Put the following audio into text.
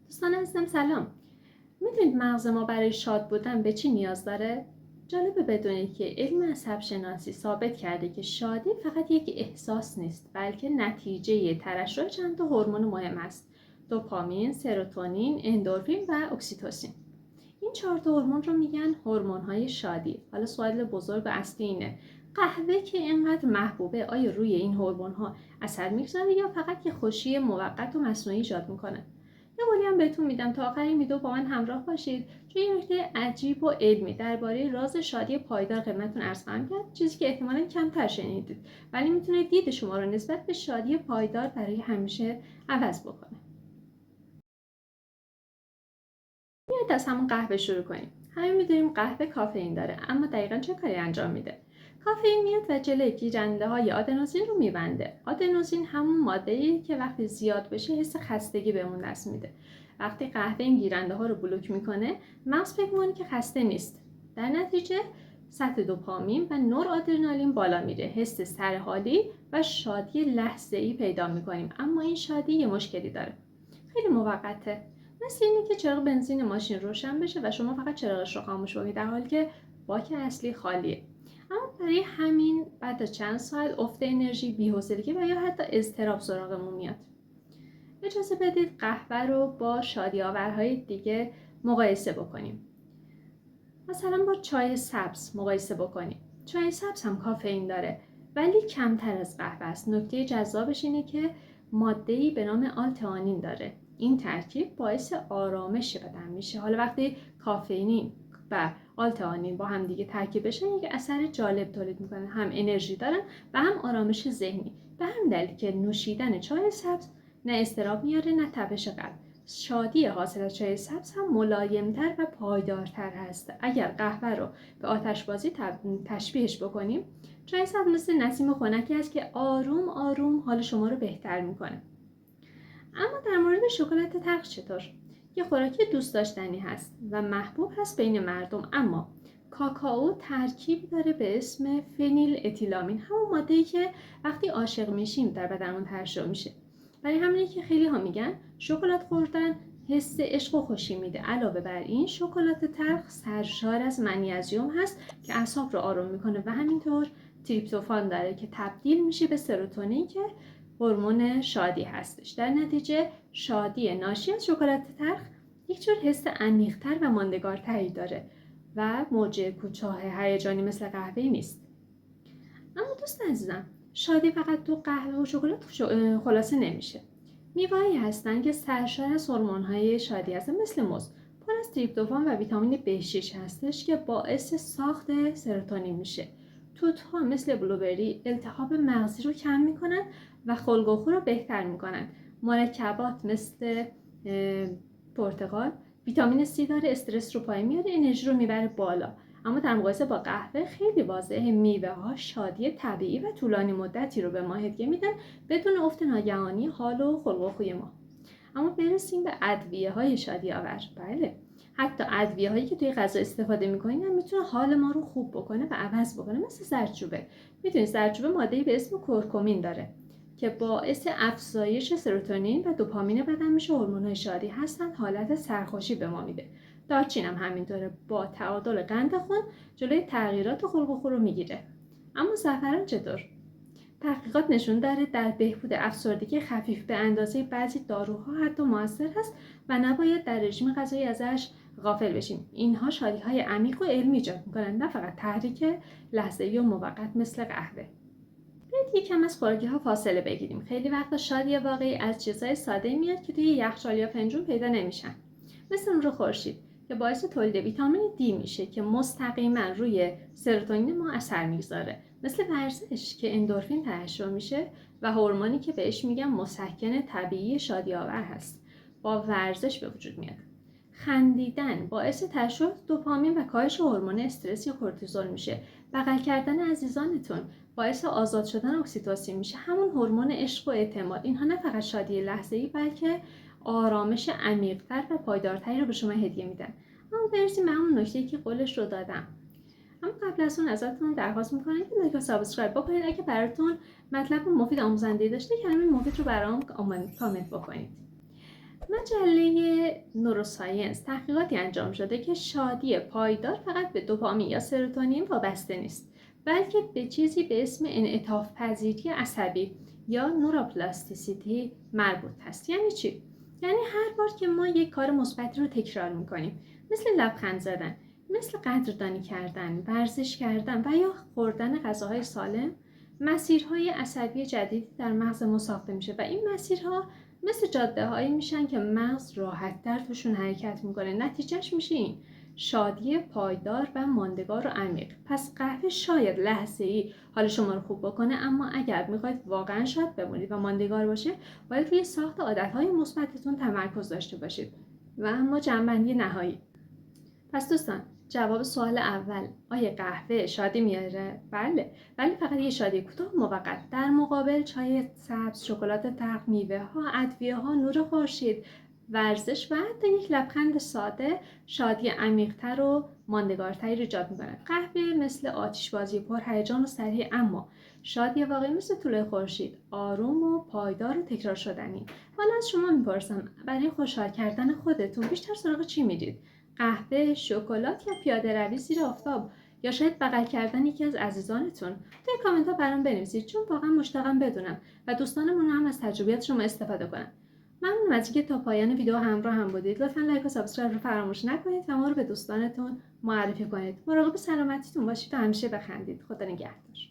دوستان عزیزم سلام. میدونید مغز ما برای شاد بودن به چی نیاز داره؟ جالبه بدونید که علم عصب شناسی ثابت کرده که شادی فقط یک احساس نیست، بلکه نتیجه ترشح چند تا هورمون مهم است: دوپامین، سروتونین، اندورفین و اکسیتوسین. این 4 تا هورمون رو میگن هورمون‌های شادی. حالا سوال بزرگ و اصلی اینه: قهوه که اینقدر محبوبه، آیا روی این هورمون‌ها اثر میگذاره یا فقط یه خوشی موقت و مصنوعی ایجاد میکنه؟ یه قولی هم بهتون میدم تا آخر این ویدیو با من همراه باشید، چون یه نکته عجیب و علمی درباره راز شادی پایدار خدمتتون عرض خواهم کرد، چیزی که احتمالاً کمتر شنیدید ولی میتونه دید شما رو نسبت به شادی پایدار برای همیشه عوض بکنه. بیاید از همون قهوه شروع کنیم. همه میدونیم قهوه کافئین داره، اما دقیقاً چه کاری انجام میده؟ کافئین میاد و جلوی گیرنده های آدنوسین رو میبنده. آدنوسین همون ماده‌ایه که وقتی زیاد بشه حس خستگی بهمون دست میده. وقتی قهوه این گیرنده ها رو بلوک میکنه، مغز فکر میکنه که خسته نیست. در نتیجه سطح دوپامین و نورآدرنالین بالا میره، حس سرحالی و شادی لحظه‌ای پیدا میکنیم. اما این شادی یه مشکلی داره، خیلی موقته. مثل اینه که چراغ بنزین ماشین روشن بشه و شما فقط چراغش رو خاموش کنید در حالی که باک اصلی خالیه. اما برای همین بعد از چند ساعت افت انرژی، بی‌حوصلگی و یا حتی اضطراب سراغمون میاد. اجازه بدید قهوه رو با شادی آورهای دیگه مقایسه بکنیم. مثلا با چای سبز مقایسه بکنیم. چای سبز هم کافئین داره ولی کمتر از قهوه است. نکته جذابش اینه که ماده‌ای به نام آلتئانین داره. این ترکیب باعث آرامش بدن میشه. حالا وقتی کافئین و آلتئانین با هم دیگه ترکیب بشن یک اثر جالب تولید میکنن، هم انرژی دارن و هم آرامش ذهنی. به همین دلیل که نوشیدن چای سبز نه اضطراب میاره نه تپش قلب. شادی حاصل از چای سبز هم ملایم‌تر و پایدارتر هست. اگر قهوه رو به آتشبازی تشبیهش بکنیم، چای سبز مثل نسیم خنکی است که آروم آروم حال شما رو بهتر میکنه. اما در مورد شکلات تلخ چطور؟ یه خوراکی دوست داشتنی هست و محبوب هست بین مردم، اما کاکائو ترکیبی داره به اسم فنیل اتیلامین، همون ماده‌ای که وقتی عاشق میشیم در بدنمون ترشح میشه. برای همینه که خیلی ها میگن شکلات خوردن حس عشق و خوشی میده. علاوه بر این شکلات تلخ سرشار از منیزیم هست که اعصاب رو آروم میکنه و همینطور تریپتوفان داره که تبدیل میشه به سروتونین که هورمون شادی هستش. در نتیجه شادی ناشی از شکلات تلخ یک جور حس عمیق‌تر و ماندگارتری داره و موج کوتاه هیجانی مثل قهوه نیست. اما دوست عزیزم، شادی فقط تو قهوه و شکلات خلاصه نمیشه. میوه‌ای هستن که سرشار از هورمون‌های شادی هستن، مثل موز پر از تریپتوفان و ویتامین B6 هستش که باعث ساخت سروتونین میشه. توت‌ها مثل بلوبری التهاب مغزی رو کم میکنن و خلق و خو رو بهتر میکنن. مرکبات مثل پرتقال ویتامین C داره، استرس رو پایین میاره، انرژی رو میبره بالا. اما در مقایسه با قهوه خیلی واضحه میوه ها شادی طبیعی و طولانی مدتی رو به ما هدیه میدن بدون افت ناگهانی حال و خلق و خوی ما. اما برسیم به ادویه های شادی آور. بله، حتی ادویه هایی که توی غذا استفاده میکنین هم میتونه حال ما رو خوب بکنه و عوض بکنه، مثل زردچوبه. میدونید زردچوبه ماده‌ای به اسم کورکومین داره که باعث افزایش سروتونین و دوپامین بدن میشه. هورمون‌های شادی هستن، حالت سرخوشی به ما میده. دارچین هم همینطوره، با تعادل قند خون جلوی تغییرات خلق و خو رو میگیره. اما زعفران چطور؟ تحقیقات نشون داره در بهبود افسردگی خفیف به اندازه بعضی داروها حتی موثر هست و نباید در رژیم غذایی ازش غافل بشیم. اینها شادی‌های عمیق و علمی ایجاد میکنن، نه فقط تحریک لحظه‌ای و موقت مثل قهوه. بیاید یکم از خوراکی‌ها فاصله بگیریم. خیلی وقتا شادی واقعی از چیزهای ساده میاد که توی یخچال یا فنجون پیدا نمیشن، مثل نور خورشید که باعث تولید ویتامین دی میشه که مستقیما روی سروتونین ما اثر میگذاره، مثل ورزش که اندورفین ترشح میشه و هورمونی که بهش میگن مسکن طبیعی شادی آور هست با ورزش به وجود میاد. خندیدن باعث ترشح دوپامین و کاهش هورمون استرس یا کورتیزول میشه. بغل کردن عزیزانتون باعث آزاد شدن اکسیتوسین میشه، همون هورمون عشق و اعتماد. اینها نه فقط شادی لحظه‌ای بلکه آرامش عمیق‌تر و پایدارتری رو به شما هدیه میدن. اما برسیم به همون نکته‌ای که قولش رو دادم. اما قبل از اون ازتون درخواست میکنم که لایک و سابسکرایب بکنید. اگه براتون مطلب مفید آموزنده داشته کلمه مفید رو برام کامنت بکنید. مجله نوروساینس تحقیقاتی انجام شده که شادی پایدار فقط به دوپامین یا سروتونین وابسته نیست، بلکه به چیزی به اسم انعطاف پذیری عصبی یا نوروپلاستیسیتی مربوط است. یعنی چی؟ یعنی هر بار که ما یک کار مثبتی رو تکرار میکنیم، مثل لبخند زدن، مثل قدردانی کردن، ورزش کردن و یا خوردن غذاهای سالم، مسیرهای عصبی جدیدی در مغز ما ساخته میشه و این مسیرها مثل جاده هایی میشن که مغز راحت در توشون حرکت میکنه. نتیجهش میشه این شادی پایدار و ماندگار و عمیق. پس قهوه شاید لحظه‌ای حال شما رو خوب بکنه، اما اگر میخواید واقعا شاد بمونید و ماندگار باشه، باید روی ساخت عادتهای مثبتتون تمرکز داشته باشید. و اما جنبندی نهایی. پس دوستان، جواب سوال اول، آیا قهوه شادی میاره؟ بله، ولی فقط یه شادی کوتاه موقت. در مقابل چای سبز، شکلات تلخ، میوه ها، ادویه ها، نور خورشید، ورزش و حتی یک لبخند ساده شادی عمیق‌تر و ماندگارتری ایجاد میکنه. قهوه مثل آتش‌بازی پرهیجان و سریع، اما شادی واقعی مثل طلوع خورشید، آروم و پایدار و تکرار شدنی. حالا از شما میپرسم، برای خوشحال کردن خودتون بیشتر سراغ چی میرید؟ قهوه، شکلات یا پیاده روی زیر آفتاب، یا شاید بغل کردن یکی از عزیزانتون؟ توی کامنت ها برام بنویسید، چون واقعا مشتاقم بدونم و دوستانمون هم از تجربیات شما استفاده کنن. ممنونم از اینکه تا پایان ویدیو همراه هم بودید. لطفا لایک و سابسکرایب رو فراموش نکنید و ما رو به دوستانتون معرفی کنید. مراقب سلامتیتون باشید و همیشه بخندید. خدا نگهدار.